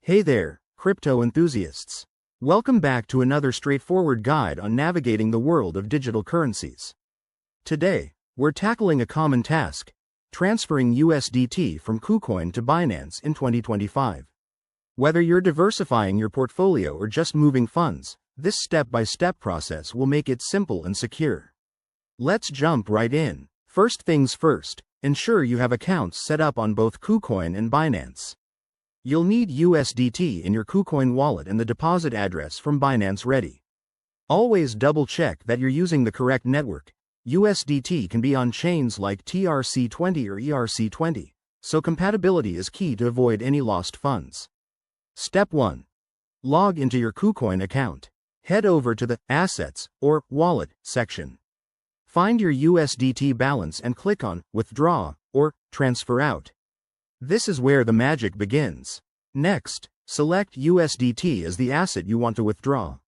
Hey there, crypto enthusiasts. Welcome back to another straightforward guide on navigating the world of digital currencies. Today, we're tackling a common task: transferring USDT from KuCoin to Binance in 2025. Whether you're diversifying your portfolio or just moving funds, this step-by-step process will make it simple and secure. Let's jump right in. First things first, ensure you have accounts set up on both KuCoin and Binance. You'll need USDT in your KuCoin wallet and the deposit address from Binance ready. Always double-check that you're using the correct network. USDT can be on chains like TRC20 or ERC20, so compatibility is key to avoid any lost funds. Step 1. Log into your KuCoin account. Head over to the Assets or Wallet section. Find your USDT balance and click on Withdraw or Transfer Out. This is where the magic begins. Next, select USDT as the asset you want to withdraw.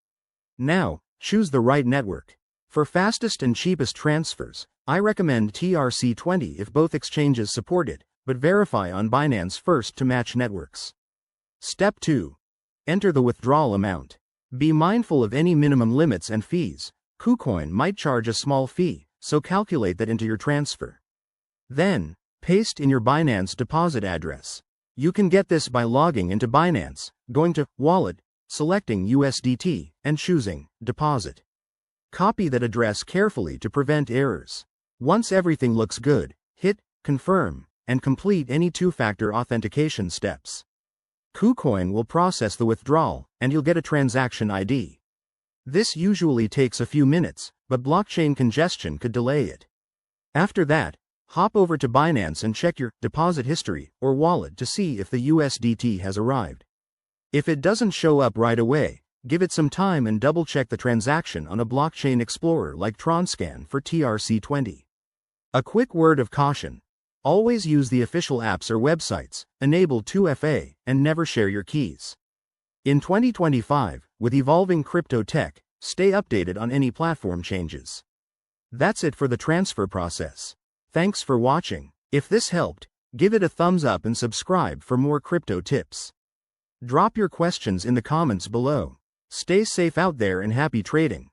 Now, choose the right network. For fastest and cheapest transfers, I recommend TRC20 if both exchanges support it, but verify on Binance first to match networks. Step 2. Enter the withdrawal amount. Be mindful of any minimum limits and fees. KuCoin might charge a small fee, so calculate that into your transfer. Then, paste in your Binance deposit address. You can get this by logging into Binance, going to Wallet, selecting USDT, and choosing Deposit. Copy that address carefully to prevent errors. Once everything looks good, hit Confirm, and complete any two-factor authentication steps. KuCoin will process the withdrawal, and you'll get a transaction ID. This usually takes a few minutes, but blockchain congestion could delay it. After that, hop over to Binance and check your deposit history or wallet to see if the USDT has arrived. If it doesn't show up right away, give it some time and double-check the transaction on a blockchain explorer like TronScan for TRC20. A quick word of caution: always use the official apps or websites, enable 2FA, and never share your keys. In 2025, with evolving crypto tech, stay updated on any platform changes. That's it for the transfer process. Thanks for watching. If this helped, give it a thumbs up and subscribe for more crypto tips. Drop your questions in the comments below. Stay safe out there and happy trading.